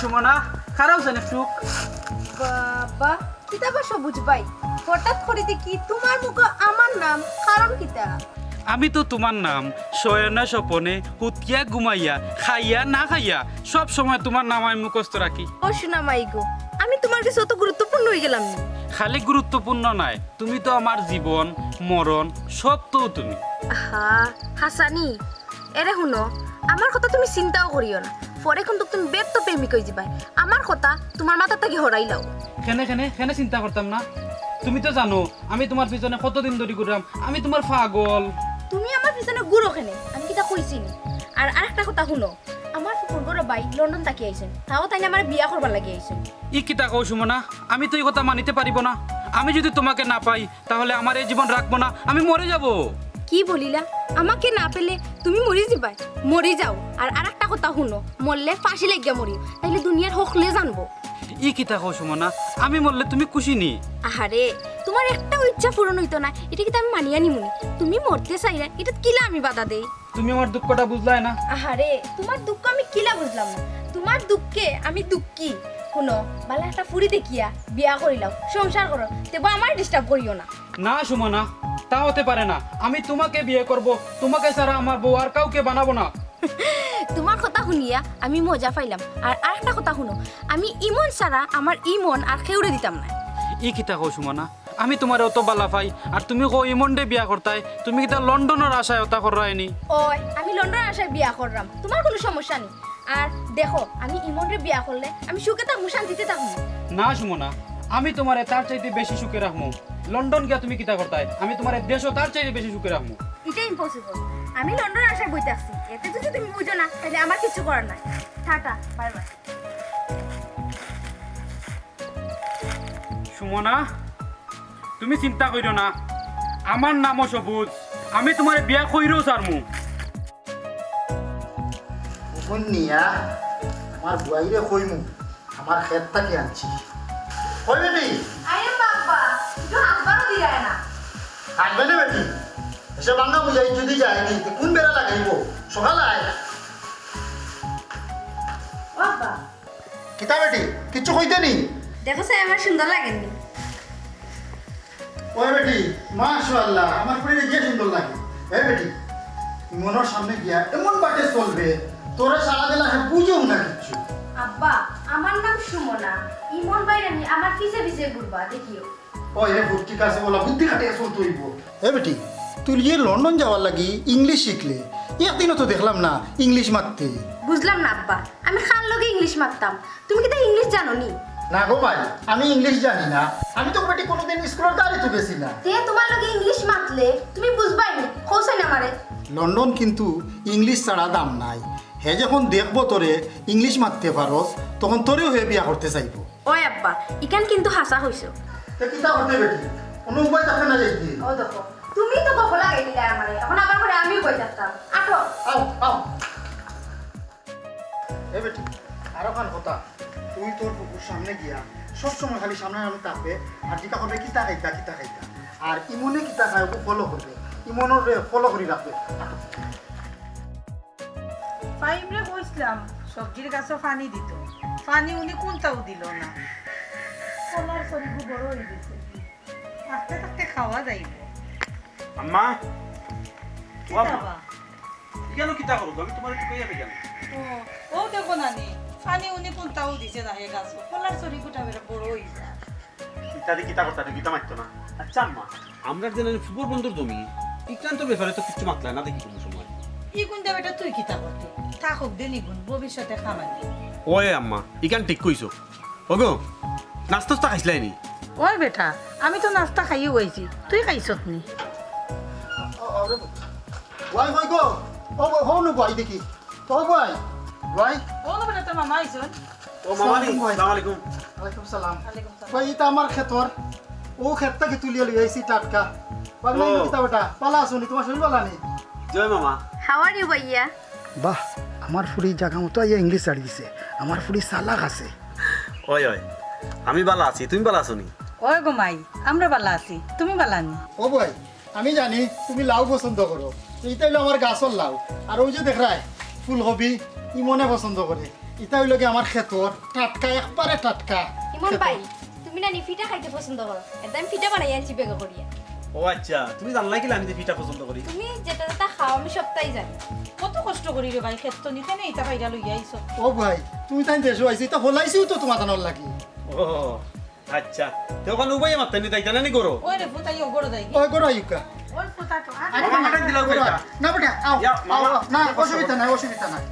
সুমনা খারাপ জানে সুখ বাবা কিতা বা সবুজ ভাই হঠাৎ করে দেখি তোমার মুখে আমার নাম কারণ কিতা আমি তো তোমার নাম শয়না স্বপনে হুতিয়া ঘুমাইয়া খাইয়া না খাইয়া সব সময় তোমার নাম আমি মুখস্থ রাখি। ও শোনা মাই গো আমি তোমার কাছে অত গুরুত্বপূর্ণ হয়ে গেলাম না খালি গুরুত্বপূর্ণ নাই, তুমি তো আমার জীবন মরণ সব তো তুমি। আহা হাসানি এরে শুনো আমার কথা তুমি চিন্তাও করিও না পরে কিন্তু তুমি বেদ প্রেমিক হয়ে যাবাই আমার কথা তোমার মাথা থেকে হরাই লাও কেনে কেনে কেনে চিন্তা করতাম না? তুমি তো জানো আমি তোমার পিছনে কতদিন ধরে ঘুরলাম, আমি তোমার পাগল। তুমি আমার পিছনে গুড়ো খেনে আমি কিটা কইছি নি আর আরেকটা কথা শুনো আমার ফুপুর বড় ভাই লন্ডন তাকি আইছেন তাও তাই আমার বিয়া করবার লাগি আইছেন ই কিতা কও সুমনা, আমি তো এই কথা মানিতে পারিব না। আমি যদি তোমাকে না পাই তাহলে আমার এই জীবন রাখবো না, আমি মরে যাব। কি বলিলা আমাকে না পেলে তুমি মরি যাবাই মরি যাও আর আরেকটা কথা শুনো মরলে ফাঁসি লাগিয়া মরি তাইলে দুনিয়ার হকলে জানবো ই কিতা কও সুমনা, আমি মরলে তুমি খুশি নি? আহারে তোমার একটা ইচ্ছা পূরণ হইতো না এটা কিন্তু আমি মানিয়া নিমুনি তুমি মরতে চাইরা এটা কিলা আমি বাধা দেই তুমি আমার দুঃখটা বুঝলাই না? আহারে তোমার দুঃখ আমি কিলা বুঝলাম না তোমার দুঃখে আমি দুঃখী শুনো বালা একটা ফুরি দেখিয়া বিয়া করিলাম সংসার করো তেবা আমার ডিস্টার্ব করিও না না সুমনা, তা হতে পারে না। আমি তোমাকে বিয়ে করব, তোমাকে ছাড়া আমার বউ আর কাউকে বানাবো না। তোমার কথা শুনিয়া আমি মজা পাইলাম আর আরেকটা কথা শুনো আমি ইমন ছাড়া আমার ইমন আর খেউরে দিতাম না ই কিতা কও সুমনা, আমি তোমার অত বালা পাই আর তুমি কো ইমন্ডে বিয়া করতাই, তুমি কিতা লন্ডনের আশায় অতা করায়নি? ওই আমি লন্ডন আসায় বিয়া করলাম তোমার কোনো সমস্যা নেই আর দেখো আমি ইমনরে বিয়া করলে আমি সুখে থাকবো শান্তিতে থাকবো না সুমনা, আমি তোমার তার চাইতে বেশি সুখে রাখবো। লন্ডন গিয়া তুমি কিতা করতাই, আমি তোমার দেশও তার চাইতে বেশি সুখে রাখবো। এটা ইম্পসিবল আমি লন্ডন আসায় বইতে আসছি এতে যদি তুমি বুঝো না তাহলে আমার কিছু করার নাই টাটা বাই বাই সুমনা, তুমি চিন্তা কইরো না, আমার নামও সবুজ, আমি তোমার বিয়া কইরও ছাড়মু। নিয়া আমার বুয়াইরে কইমু আমার খেত থাকি আনছি কই বেটি আরে বাবা তো আসবারও দিয়া না আসবে না বেটি এসে বাংলা বুঝাই যদি যায়নি তো কোন বেড়া লাগাইব সকালে আয় বাবা কিতা বেটি কিচ্ছু কইতে নি দেখো স্যার আমার সুন্দর লাগেনি ওই বেটি মাশাআল্লাহ আমার পুরীরে গিয়ে সুন্দর লাগে এই বেটি মনের সামনে গিয়া এমন বাটে চলবে তোরা সারা দিন আসে বুঝেও না কিচ্ছু আব্বা আমার নাম সুমনা ইমন বাইরে আমি আমার পিছে পিছে ঘুরবা দেখিও ওই রে বুদ্ধি কাছে বলা বুদ্ধি খাটিয়ে চলতে হইব এ বেটি তুই ইয়ে লন্ডন যাওয়ার লাগি ইংলিশ শিখলে একদিনও তো দেখলাম না ইংলিশ মারতে বুঝলাম না আব্বা আমি খান লগে ইংলিশ মারতাম তুমি কি তা ইংলিশ জানো নি না গো ভাই আমি ইংলিশ জানি না আমি তো বেটি কোনোদিন স্কুলের দাঁড়িয়ে গেছি না তে তোমার লগে ইংলিশ মাতলে তুমি বুঝবাই নি কোসাই না মারে লন্ডন কিন্তু ইংলিশ ছাড়া দাম নাই হে যখন দেখবো তোরে ইংলিশ মারতে পারস তখন তোরেও হে বিয়া করতে চাইব ওই আব্বা ইকান কিন্তু হাসা হইছো তে কিতা করতে বেটি কোনো উপায় থাকে না যাইতে ও দেখো তুমি তো কখন লাগাই দিলে আমারে এখন আবার করে আমিও কই থাকতাম আটো আও আও এ বেটি আরো খান কথা তুই তোর পুকুর সামনে গিয়া সবসময় খালি সামনে আমি তাকবে আর যেটা করবে কিতা খাইতা আর ইমনে কিতা খায় ওকে ফলো করবে ইমনের ফলো করি রাখবে ফাইমরে কইছিলাম সবজির গাছও পানি দিত পানি উনি কোনটাও দিল না কলার শরীর বড় হয়ে গেছে থাকতে থাকতে খাওয়া যাইব আম্মা কি খাবা কেন কিতা করো, আমি তোমার একটু কইয়া কেন? ও দেখো নানি পানি উনি কোনটাও দিছে না হে গাছ কলার শরীর গোটা বেড়ে বড় হয়ে যায় ইত্যাদি কিতা করতে গীতা মারতো না। আচ্ছা আম্মা আমরা যে ফুটবল বন্ধুর জমি ইক্রান্তর ব্যাপারে তো কিছু মাতলা না দেখি কোনো সময়। ই কোনটা বেটা তুই কিতা করতে থাকুক দেনি গুণ ভবিষ্যতে খামানি ওয়ে আম্মা ইকান ঠিক কইছো ওগো নাস্তা খাইছিলাই নি? ওই বেটা আমি তো নাস্তা খাইয়ে হয়েছি তুই খাইছত নি ওয়াই ভাই গো ও হনু ভাই দেখি তো ভাই ভাই ও বেটা তোর মামা আইসন ও মামা নি আসসালামু আলাইকুম। ওয়ালাইকুম সালাম ওয়ালাইকুম সালাম। ভাই এটা আমার ক্ষেতর ও ক্ষেতটা কি তুলিয়ে লই আইছি টাটকা পারলাই ও। কিতা বেটা পালা আসুনি তোমার শরীর পালা নি জয় মামা। হাউ আর ইউ ভাইয়া বাহ আমার ফুরি জায়গা মতো আইয়া ইংলিশ ছাড়ি দিছে আমার ফুরি চালাক আছে ওই ওই আমি বালা আছি তুমি বালা আছো নি? ওই গো মাই আমরা বালা আছি তুমি বালা নি ও ভাই আমি জানি তুমি লাউ পছন্দ করো এইটা হলো আমার গাছর লাউ আর ওই যে দেখ রায় ফুলকপি ইমনে পছন্দ করে এটা হইল কি আমার ক্ষেতর টাটকা একবারে টাটকা ইমন ক্ষেতর। ভাই তুমি না নি ফিটা খাইতে পছন্দ করো এটা আমি ফিটা বানাই আনছি বেগা করিয়া ও আচ্ছা তুমি জানলাই কি আমি যে পিঠা পছন্দ করি তুমি যেটা যেটা খাও আমি সবটাই জানি কত কষ্ট করি রে ভাই ক্ষেত্র নিতে নেই এটা পাইরা লইয়া আইছো ও ভাই তুমি তাই দেশো আইছি এটা হলাইছিও তো তোমার জানার লাগি ও আচ্ছা তো ওখানে উবাই মারতে নি তাই জানানি করো ওই রে ফুতাই ওগড় যাই ওই করো আইকা ওর ফুতা তো মামা মাটাই দিলাও না বেটা আও ইয়া, মামা। আও, না অসুবিধা নাই অসুবিধা নাই